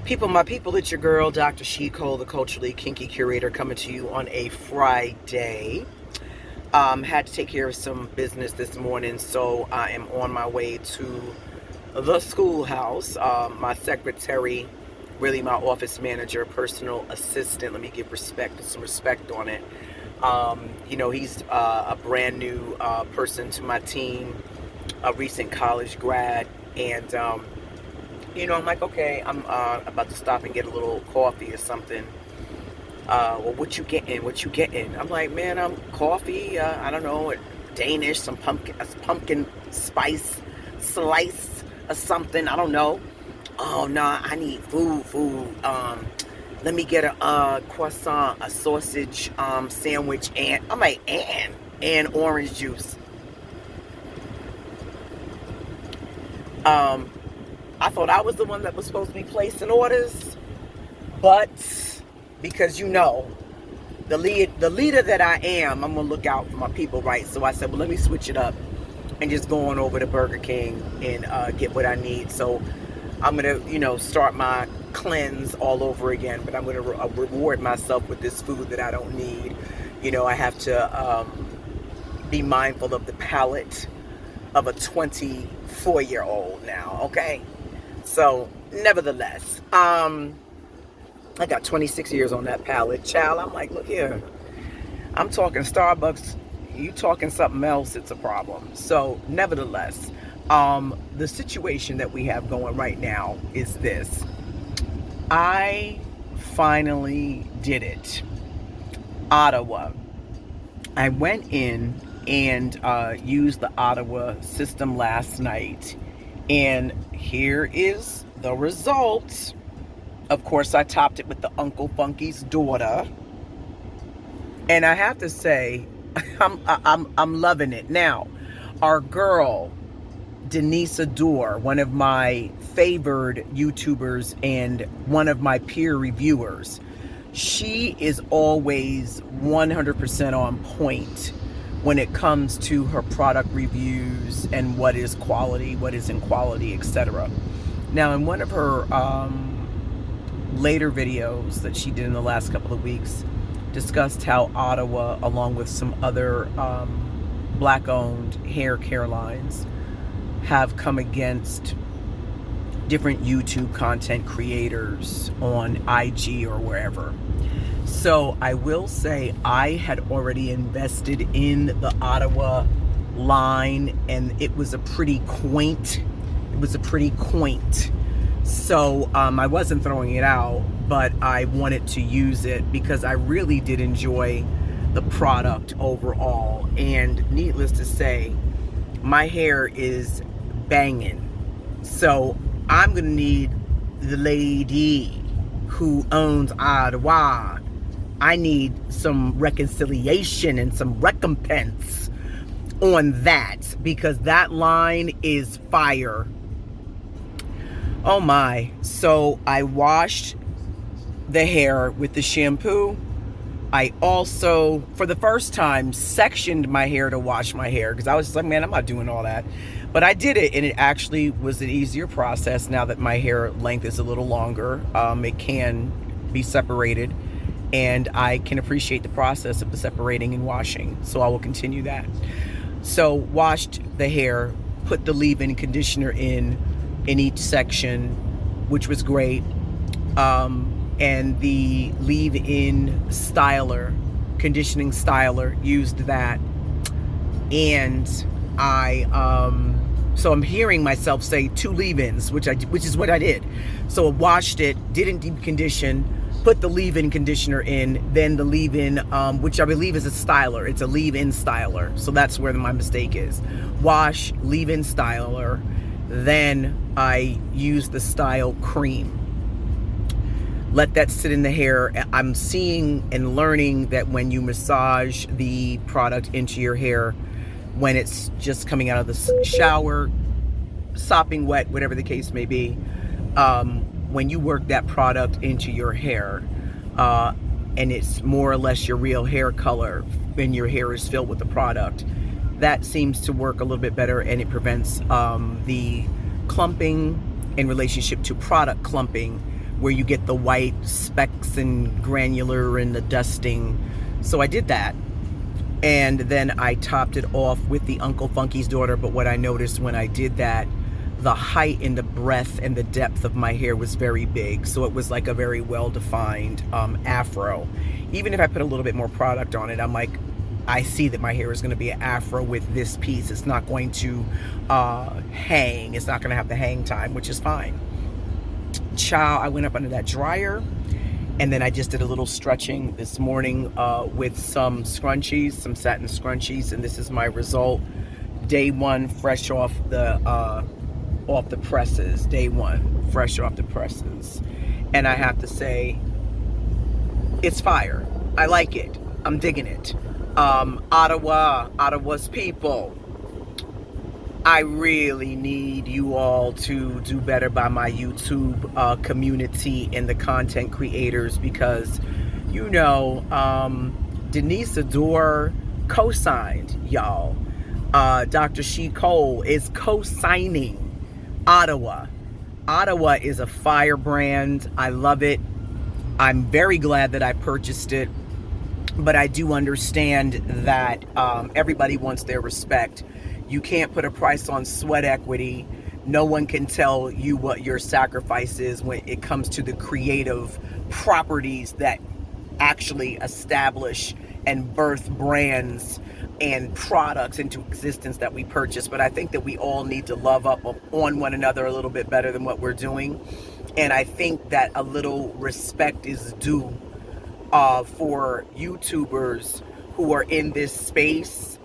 People, my people, it's your girl, Dr. Shiko, the culturally kinky curator, coming to you on a Friday. Had to take care of some business this morning, so I am on my way to the schoolhouse. My secretary, really my office manager, personal assistant, let me give some respect on it. He's a brand new person to my team, a recent college grad, and I'm like, okay, I'm about to stop and get a little coffee or something. Well, what you getting? What you getting? I'm like, man, I'm coffee. I don't know, Danish, some pumpkin spice slice or something. I don't know. Oh no, I need food. Let me get a croissant, a sausage sandwich, and I'm like, and orange juice. I thought I was the one that was supposed to be placing orders, but because the leader that I am, I'm gonna look out for my people, right? So I said, well, let me switch it up and just go on over to Burger King and get what I need. So I'm gonna, start my cleanse all over again, but I'm gonna reward myself with this food that I don't need. I have to be mindful of the palate of a 24-year-old now, okay? So, nevertheless, I got 26 years on that palate. Child, I'm like, look here. I'm talking Starbucks. You talking something else, it's a problem. So, nevertheless, the situation that we have going right now is this. I finally did it. Ottawa. I went in and used the Ottawa system last night. And here is the result. Of course, I topped it with the Uncle Funky's daughter. And I have to say, I'm loving it. Now, our girl, Denise Adore, one of my favored YouTubers and one of my peer reviewers, she is always 100% on point when it comes to her product reviews and what is quality, what isn't quality, etc. Now, in one of her later videos that she did in the last couple of weeks, discussed how Ottawa, along with some other black-owned hair care lines, have come against different YouTube content creators on IG or wherever. So I will say I had already invested in the Ottawa line, and it was a pretty quaint. So I wasn't throwing it out, but I wanted to use it because I really did enjoy the product overall. And needless to say, my hair is banging. So I'm going to need the lady who owns Ottawa. I need some reconciliation and some recompense on that, because that line is fire. Oh my. So I washed the hair with the shampoo. I also, for the first time, sectioned my hair to wash my hair, because I was just like, man, I'm not doing all that. But I did it, and it actually was an easier process now that my hair length is a little longer. It can be separated, and I can appreciate the process of the separating and washing. So I will continue that. So washed the hair, put the leave-in conditioner in each section, which was great. And the leave-in styler, conditioning styler, used that. And so I'm hearing myself say 2 leave-ins, which is what I did. So I washed it, didn't deep condition, put the leave-in conditioner in, then the leave-in, which I believe is a styler. It's a leave-in styler. So that's where my mistake is. Wash, leave-in styler, then I use the style cream. Let that sit in the hair. I'm seeing and learning that when you massage the product into your hair, when it's just coming out of the shower, sopping wet, whatever the case may be, when you work that product into your hair, and it's more or less your real hair color when your hair is filled with the product, that seems to work a little bit better, and it prevents the clumping in relationship to product clumping where you get the white specks and granular and the dusting. So I did that. And then I topped it off with the Uncle Funky's Daughter. But what I noticed when I did that, the height and the breadth and the depth of my hair was very big. So it was like a very well-defined afro. Even if I put a little bit more product on it, I'm like, I see that my hair is going to be an afro with this piece. It's not going to hang. It's not going to have the hang time, which is fine. Child, I went up under that dryer, and then I just did a little stretching this morning with some scrunchies, some satin scrunchies, and this is my result. Day one, fresh off the presses. Day one, fresh off the presses. And I have to say, it's fire. I like it. I'm digging it. Ottawa's people, I really need you all to do better by my YouTube community and the content creators, because, you know, Denise Adore co-signed, y'all. Dr. She Cole is co-signing Ottawa. Ottawa is a fire brand. I love it. I'm very glad that I purchased it. But I do understand that everybody wants their respect. You can't put a price on sweat equity. No one can tell you what your sacrifice is when it comes to the creative properties that actually establish and birth brands and products into existence that we purchase. But I think that we all need to love up on one another a little bit better than what we're doing. And I think that a little respect is due for YouTubers who are in this space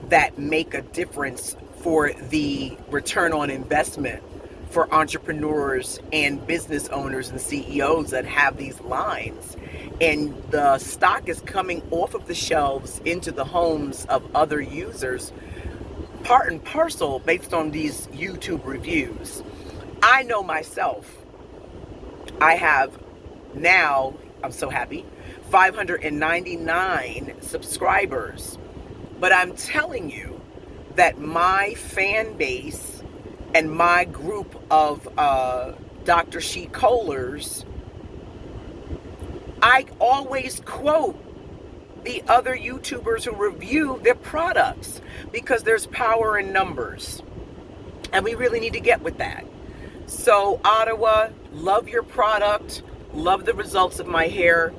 that make a difference for the return on investment for entrepreneurs and business owners and CEOs that have these lines. And the stock is coming off of the shelves into the homes of other users, part and parcel based on these YouTube reviews. I know myself, I have now, I'm so happy, 599 subscribers. But I'm telling you that my fan base and my group of Dr. She Colers, I always quote the other YouTubers who review their products because there's power in numbers. And we really need to get with that. So Ottawa, love your product, love the results of my hair.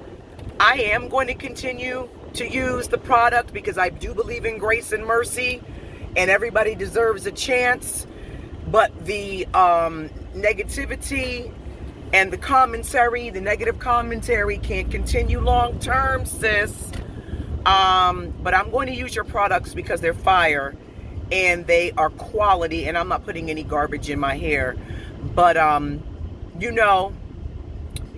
I am going to continue to use the product because I do believe in grace and mercy and everybody deserves a chance. But the negativity and the commentary, the negative commentary can't continue long term, sis. But I'm going to use your products because they're fire and they are quality, and I'm not putting any garbage in my hair. But you know,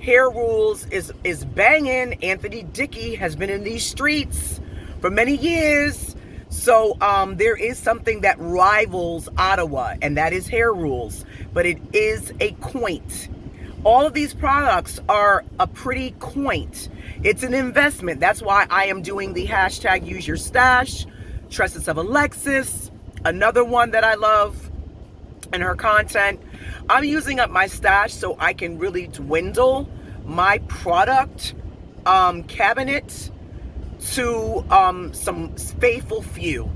Hair Rules is banging. Anthony Dickey has been in these streets for many years. So there is something that rivals Ottawa, and that is Hair Rules. But it is a quaint. All of these products are a pretty quaint. It's an investment. That's why I am doing the hashtag Use Your Stash. Tresses of Alexis, another one that I love and her content. I'm using up my stash so I can really dwindle my product cabinet to some faithful few.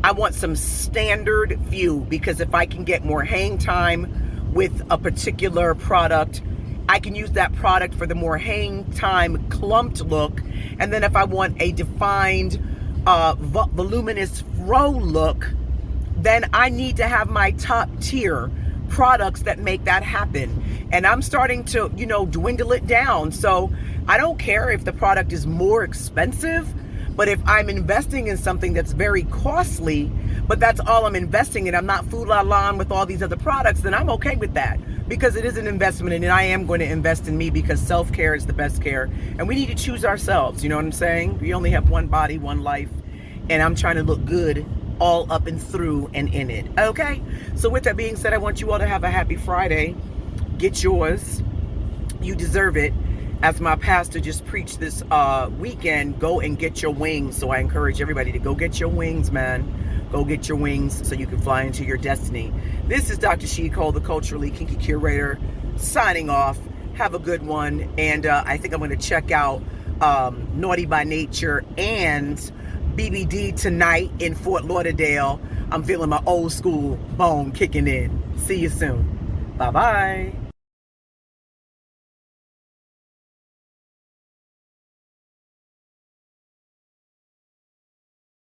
I want some standard few, because if I can get more hang time with a particular product, I can use that product for the more hang time clumped look. And then if I want a defined voluminous fro look, then I need to have my top tier products that make that happen. And I'm starting to, you know, dwindle it down. So I don't care if the product is more expensive, but if I'm investing in something that's very costly, but that's all I'm investing in, I'm not fool-la-la with all these other products, then I'm okay with that, because it is an investment, and I am going to invest in me, because self-care is the best care, and we need to choose ourselves. You know what I'm saying? We only have one body, one life, and I'm trying to look good all up and through and in it. Okay? So with that being said, I want you all to have a happy Friday. Get yours. You deserve it. As my pastor just preached this weekend, go and get your wings. So I encourage everybody to go get your wings, man. Go get your wings so you can fly into your destiny. This is Dr. She Cole, the culturally kinky curator, signing off. Have a good one. And I think I'm going to check out Naughty by Nature and BBD tonight in Fort Lauderdale. I'm feeling my old school bone kicking in. See you soon. Bye-bye.